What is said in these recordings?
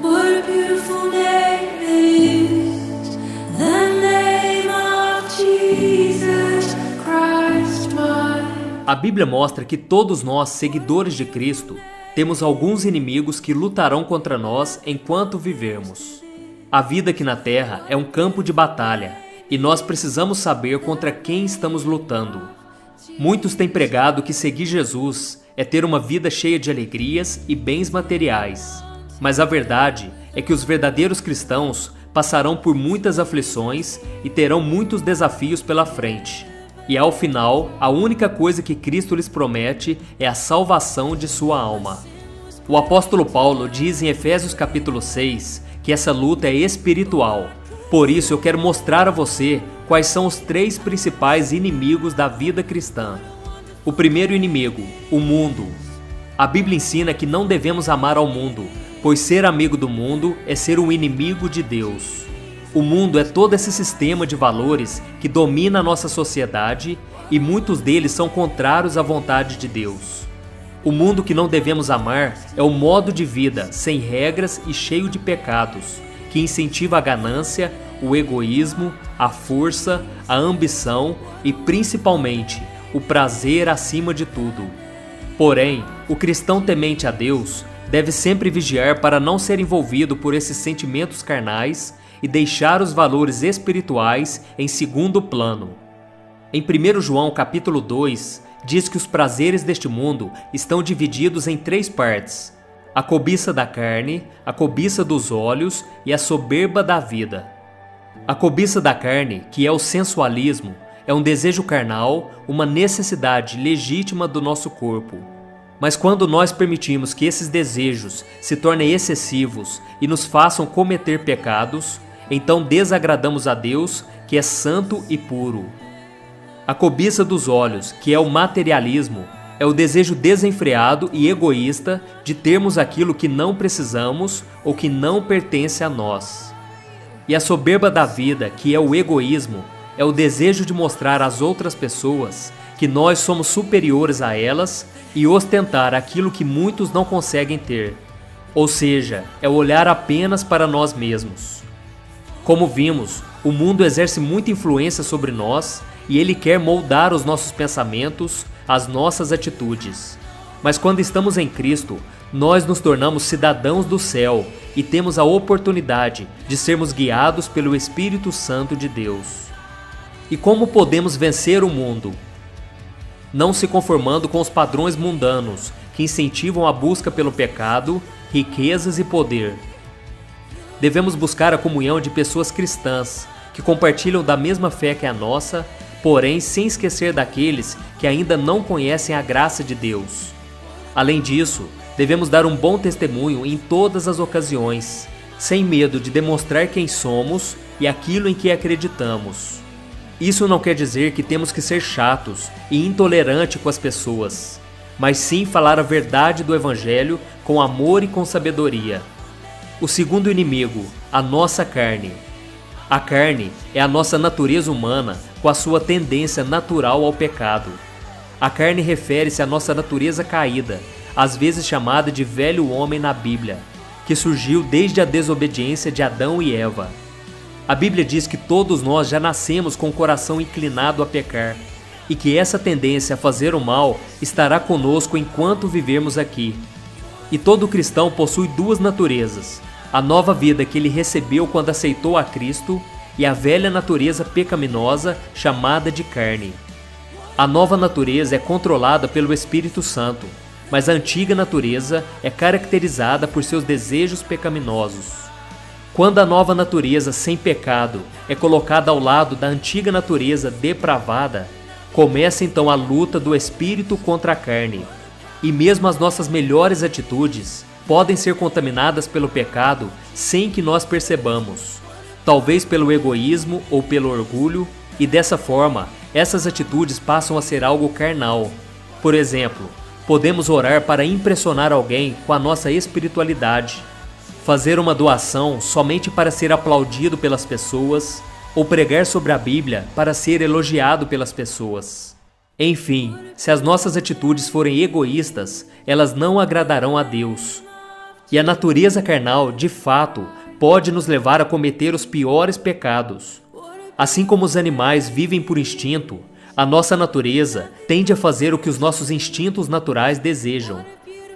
What a beautiful name it is, the name of Jesus Christ, my. A Bíblia mostra que todos nós, seguidores de Cristo, temos alguns inimigos que lutarão contra nós enquanto vivermos. A vida aqui na Terra é um campo de batalha e nós precisamos saber contra quem estamos lutando. Muitos têm pregado que seguir Jesus é ter uma vida cheia de alegrias e bens materiais. Mas a verdade é que os verdadeiros cristãos passarão por muitas aflições e terão muitos desafios pela frente. E ao final, a única coisa que Cristo lhes promete é a salvação de sua alma. O apóstolo Paulo diz em Efésios capítulo 6 que essa luta é espiritual. Por isso eu quero mostrar a você quais são os 3 principais inimigos da vida cristã. O primeiro inimigo, o mundo. A Bíblia ensina que não devemos amar ao mundo, pois ser amigo do mundo é ser um inimigo de Deus. O mundo é todo esse sistema de valores que domina a nossa sociedade e muitos deles são contrários à vontade de Deus. O mundo que não devemos amar é o modo de vida sem regras e cheio de pecados, que incentiva a ganância, o egoísmo, a força, a ambição e principalmente o prazer acima de tudo. Porém, o cristão temente a Deus deve sempre vigiar para não ser envolvido por esses sentimentos carnais e deixar os valores espirituais em segundo plano. Em 1 João capítulo 2, diz que os prazeres deste mundo estão divididos em 3 partes: a cobiça da carne, a cobiça dos olhos e a soberba da vida. A cobiça da carne, que é o sensualismo, é um desejo carnal, uma necessidade legítima do nosso corpo. Mas quando nós permitimos que esses desejos se tornem excessivos e nos façam cometer pecados, então desagradamos a Deus, que é santo e puro. A cobiça dos olhos, que é o materialismo, é o desejo desenfreado e egoísta de termos aquilo que não precisamos ou que não pertence a nós. E a soberba da vida, que é o egoísmo, é o desejo de mostrar às outras pessoas que nós somos superiores a elas e ostentar aquilo que muitos não conseguem ter. Ou seja, é olhar apenas para nós mesmos. Como vimos, o mundo exerce muita influência sobre nós e ele quer moldar os nossos pensamentos, as nossas atitudes. Mas quando estamos em Cristo, nós nos tornamos cidadãos do céu e temos a oportunidade de sermos guiados pelo Espírito Santo de Deus. E como podemos vencer o mundo? Não se conformando com os padrões mundanos que incentivam a busca pelo pecado, riquezas e poder. Devemos buscar a comunhão de pessoas cristãs que compartilham da mesma fé que a nossa, porém sem esquecer daqueles que ainda não conhecem a graça de Deus. Além disso, devemos dar um bom testemunho em todas as ocasiões, sem medo de demonstrar quem somos e aquilo em que acreditamos. Isso não quer dizer que temos que ser chatos e intolerantes com as pessoas, mas sim falar a verdade do Evangelho com amor e com sabedoria. O segundo inimigo, a nossa carne. A carne é a nossa natureza humana com a sua tendência natural ao pecado. A carne refere-se à nossa natureza caída, às vezes chamada de velho homem na Bíblia, que surgiu desde a desobediência de Adão e Eva. A Bíblia diz que todos nós já nascemos com o coração inclinado a pecar e que essa tendência a fazer o mal estará conosco enquanto vivermos aqui. E todo cristão possui 2 naturezas: a nova vida que ele recebeu quando aceitou a Cristo e a velha natureza pecaminosa chamada de carne. A nova natureza é controlada pelo Espírito Santo, mas a antiga natureza é caracterizada por seus desejos pecaminosos. Quando a nova natureza sem pecado é colocada ao lado da antiga natureza depravada, começa então a luta do espírito contra a carne. E mesmo as nossas melhores atitudes podem ser contaminadas pelo pecado sem que nós percebamos, talvez pelo egoísmo ou pelo orgulho, e dessa forma, essas atitudes passam a ser algo carnal. Por exemplo, podemos orar para impressionar alguém com a nossa espiritualidade, fazer uma doação somente para ser aplaudido pelas pessoas, ou pregar sobre a Bíblia para ser elogiado pelas pessoas. Enfim, se as nossas atitudes forem egoístas, elas não agradarão a Deus. E a natureza carnal, de fato, pode nos levar a cometer os piores pecados. Assim como os animais vivem por instinto, a nossa natureza tende a fazer o que os nossos instintos naturais desejam.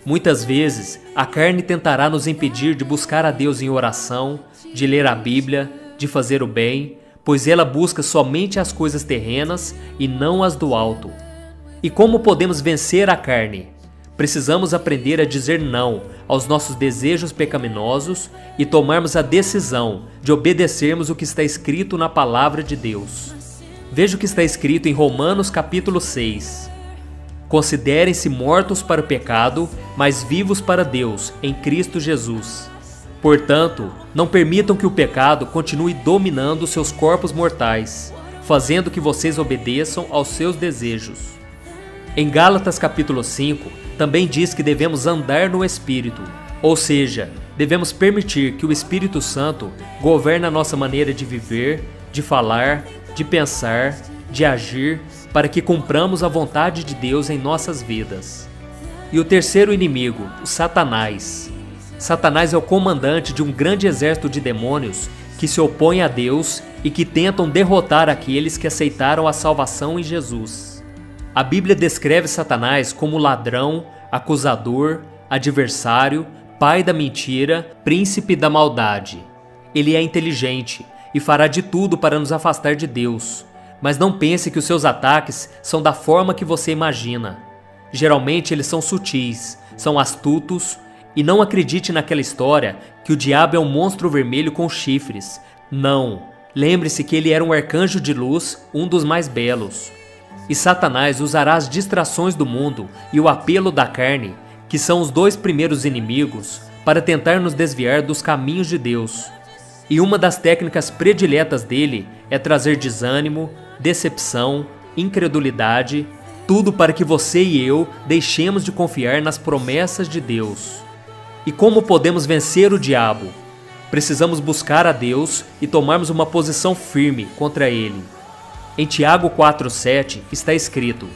Muitas vezes, a carne tentará nos impedir de buscar a Deus em oração, de ler a Bíblia, de fazer o bem, pois ela busca somente as coisas terrenas e não as do alto. E como podemos vencer a carne? Precisamos aprender a dizer não aos nossos desejos pecaminosos e tomarmos a decisão de obedecermos o que está escrito na Palavra de Deus. Veja o que está escrito em Romanos capítulo 6. Considerem-se mortos para o pecado, mas vivos para Deus, em Cristo Jesus. Portanto, não permitam que o pecado continue dominando seus corpos mortais, fazendo que vocês obedeçam aos seus desejos. Em Gálatas capítulo 5, também diz que devemos andar no Espírito, ou seja, devemos permitir que o Espírito Santo governe a nossa maneira de viver, de falar, de pensar, de agir, para que cumpramos a vontade de Deus em nossas vidas. E o terceiro inimigo, o Satanás. Satanás é o comandante de um grande exército de demônios que se opõem a Deus e que tentam derrotar aqueles que aceitaram a salvação em Jesus. A Bíblia descreve Satanás como ladrão, acusador, adversário, pai da mentira, príncipe da maldade. Ele é inteligente e fará de tudo para nos afastar de Deus. Mas não pense que os seus ataques são da forma que você imagina. Geralmente eles são sutis, são astutos, e não acredite naquela história que o diabo é um monstro vermelho com chifres. Não, lembre-se que ele era um arcanjo de luz, um dos mais belos. E Satanás usará as distrações do mundo e o apelo da carne, que são os dois primeiros inimigos, para tentar nos desviar dos caminhos de Deus. E uma das técnicas prediletas dele é trazer desânimo, decepção, incredulidade, tudo para que você e eu deixemos de confiar nas promessas de Deus. E como podemos vencer o diabo? Precisamos buscar a Deus e tomarmos uma posição firme contra ele. Em Tiago 4,7 está escrito: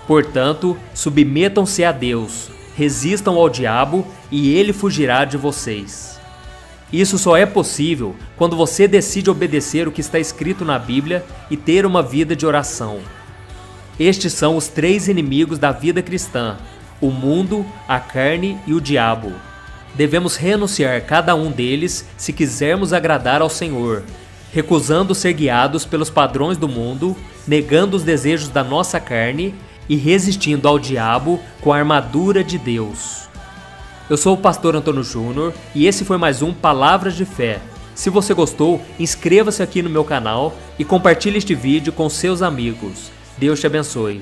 portanto, submetam-se a Deus, resistam ao diabo e ele fugirá de vocês. Isso só é possível quando você decide obedecer o que está escrito na Bíblia e ter uma vida de oração. Estes são os três inimigos da vida cristã: o mundo, a carne e o diabo. Devemos renunciar cada um deles se quisermos agradar ao Senhor, recusando ser guiados pelos padrões do mundo, negando os desejos da nossa carne e resistindo ao diabo com a armadura de Deus. Eu sou o pastor Antônio Júnior e esse foi mais um Palavras de Fé. Se você gostou, inscreva-se aqui no meu canal e compartilhe este vídeo com seus amigos. Deus te abençoe.